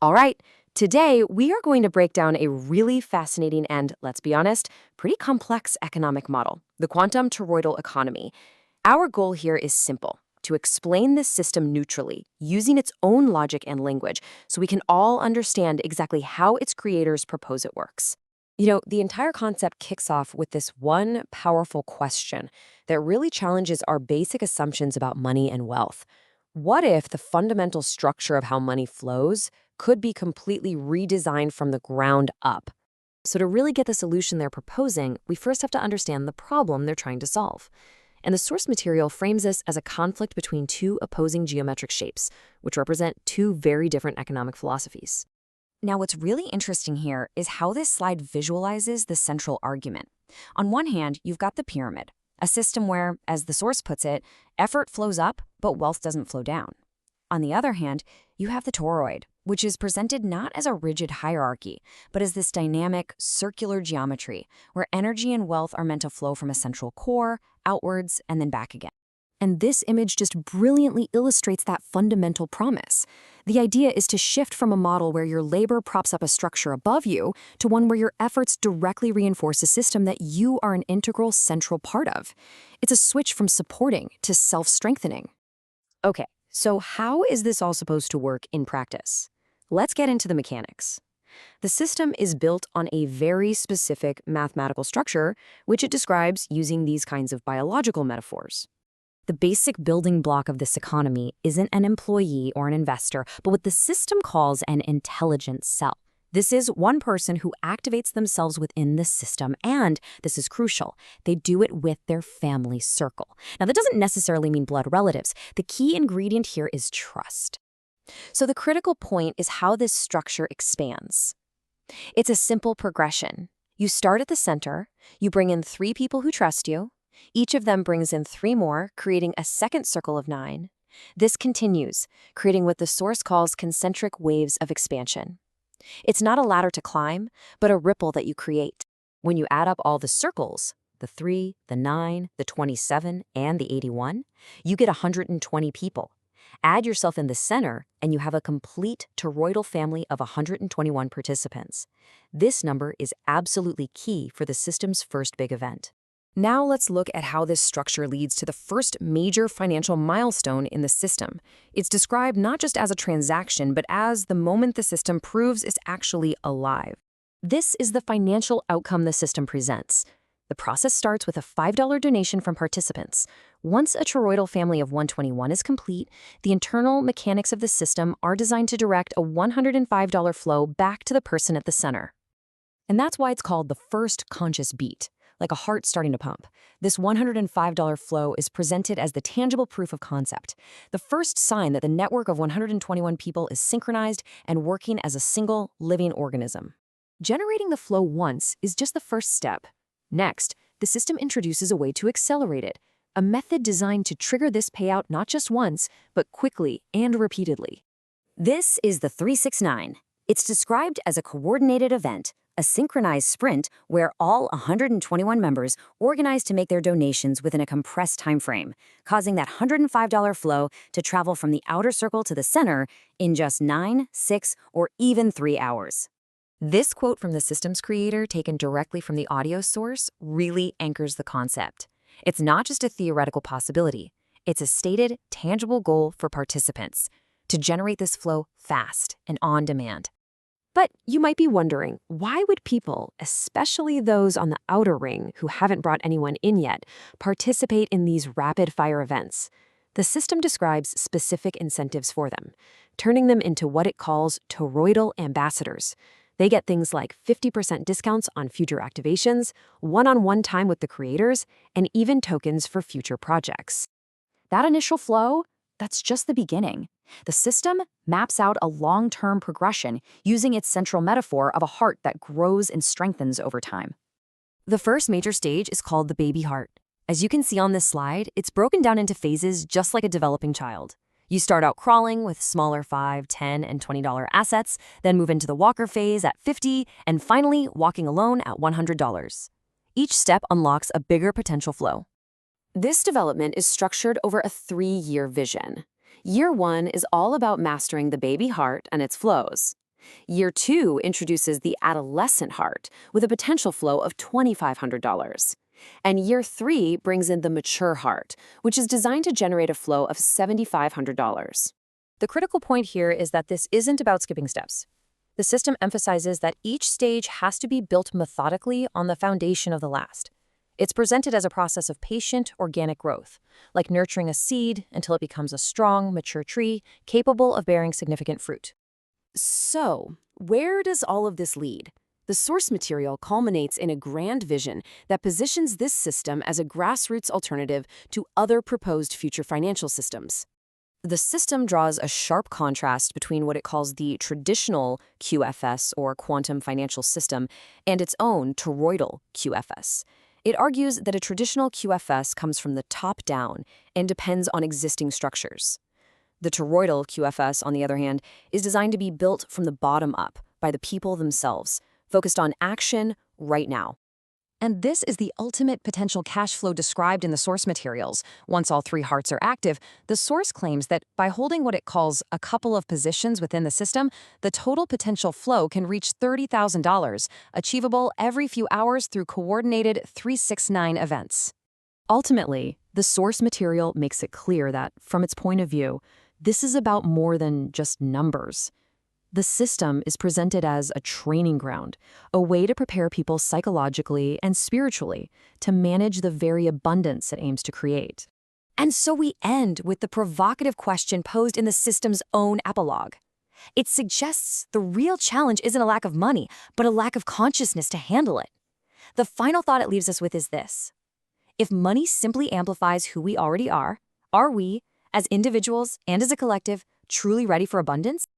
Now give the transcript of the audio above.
All right, today we are going to break down a really fascinating and, let's be honest, pretty complex economic model, the quantum toroidal economy. Our goal here is simple: to explain this system neutrally, using its own logic and language, so we can all understand exactly how its creators propose it works. The entire concept kicks off with this one powerful question that really challenges our basic assumptions about money and wealth. What if the fundamental structure of how money flows could be completely redesigned from the ground up? So to really get the solution they're proposing, we first have to understand the problem they're trying to solve. And the source material frames this as a conflict between two opposing geometric shapes, which represent two very different economic philosophies. Now, what's really interesting here is how this slide visualizes the central argument. On one hand, you've got the pyramid, a system where, as the source puts it, effort flows up, but wealth doesn't flow down. On the other hand, you have the toroid, which is presented not as a rigid hierarchy, but as this dynamic, circular geometry, where energy and wealth are meant to flow from a central core, outwards, and then back again. And this image just brilliantly illustrates that fundamental promise. The idea is to shift from a model where your labor props up a structure above you to one where your efforts directly reinforce a system that you are an integral central part of. It's a switch from supporting to self-strengthening. Okay, so how is this all supposed to work in practice? Let's get into the mechanics. The system is built on a very specific mathematical structure, which it describes using these kinds of biological metaphors. The basic building block of this economy isn't an employee or an investor, but what the system calls an intelligent cell. This is one person who activates themselves within the system, and, this is crucial, they do it with their family circle. Now, that doesn't necessarily mean blood relatives. The key ingredient here is trust. So the critical point is how this structure expands. It's a simple progression. You start at the center, you bring in 3 people who trust you, each of them brings in 3 more, creating a second circle of 9. This continues, creating what the source calls concentric waves of expansion. It's not a ladder to climb, but a ripple that you create. When you add up all the circles, the 3, the 9, the 27, and the 81, you get 120 people. Add yourself in the center, and you have a complete toroidal family of 121 participants. This number is absolutely key for the system's first big event. Now let's look at how this structure leads to the first major financial milestone in the system. It's described not just as a transaction, but as the moment the system proves it's actually alive. This is the financial outcome the system presents. The process starts with a $5 donation from participants. Once a toroidal family of 121 is complete, the internal mechanics of the system are designed to direct a $105 flow back to the person at the center. And that's why it's called the first conscious beat. Like a heart starting to pump. This $105 flow is presented as the tangible proof of concept, the first sign that the network of 121 people is synchronized and working as a single living organism. Generating the flow once is just the first step. Next, the system introduces a way to accelerate it, a method designed to trigger this payout not just once, but quickly and repeatedly. This is the 369. It's described as a coordinated event, a synchronized sprint where all 121 members organize to make their donations within a compressed time frame, causing that $105 flow to travel from the outer circle to the center in just 9, 6, or even 3 hours. This quote from the system's creator, taken directly from the audio source, really anchors the concept. It's not just a theoretical possibility. It's a stated, tangible goal for participants to generate this flow fast and on demand. But you might be wondering, why would people, especially those on the outer ring who haven't brought anyone in yet, participate in these rapid-fire events? The system describes specific incentives for them, turning them into what it calls toroidal ambassadors. They get things like 50% discounts on future activations, one-on-one time with the creators, and even tokens for future projects. That initial flow, that's just the beginning. The system maps out a long-term progression using its central metaphor of a heart that grows and strengthens over time. The first major stage is called the baby heart. As you can see on this slide, it's broken down into phases just like a developing child. You start out crawling with smaller $5, $10, and $20 assets, then move into the walker phase at $50, and finally walking alone at $100. Each step unlocks a bigger potential flow. This development is structured over a 3-year vision. Year 1 is all about mastering the baby heart and its flows. Year 2 introduces the adolescent heart with a potential flow of $2,500. And Year 3 brings in the mature heart, which is designed to generate a flow of $7,500. The critical point here is that this isn't about skipping steps. The system emphasizes that each stage has to be built methodically on the foundation of the last. It's presented as a process of patient, organic growth, like nurturing a seed until it becomes a strong, mature tree capable of bearing significant fruit. So, where does all of this lead? The source material culminates in a grand vision that positions this system as a grassroots alternative to other proposed future financial systems. The system draws a sharp contrast between what it calls the traditional QFS, or quantum financial system, and its own toroidal QFS. It argues that a traditional QFS comes from the top down and depends on existing structures. The toroidal QFS, on the other hand, is designed to be built from the bottom up by the people themselves, focused on action right now. And this is the ultimate potential cash flow described in the source materials. Once all three hearts are active, the source claims that by holding what it calls a couple of positions within the system, the total potential flow can reach $30,000, achievable every few hours through coordinated 369 events. Ultimately, the source material makes it clear that, from its point of view, this is about more than just numbers. The system is presented as a training ground, a way to prepare people psychologically and spiritually to manage the very abundance it aims to create. And so we end with the provocative question posed in the system's own epilogue. It suggests the real challenge isn't a lack of money, but a lack of consciousness to handle it. The final thought it leaves us with is this: if money simply amplifies who we already are we, as individuals and as a collective, truly ready for abundance?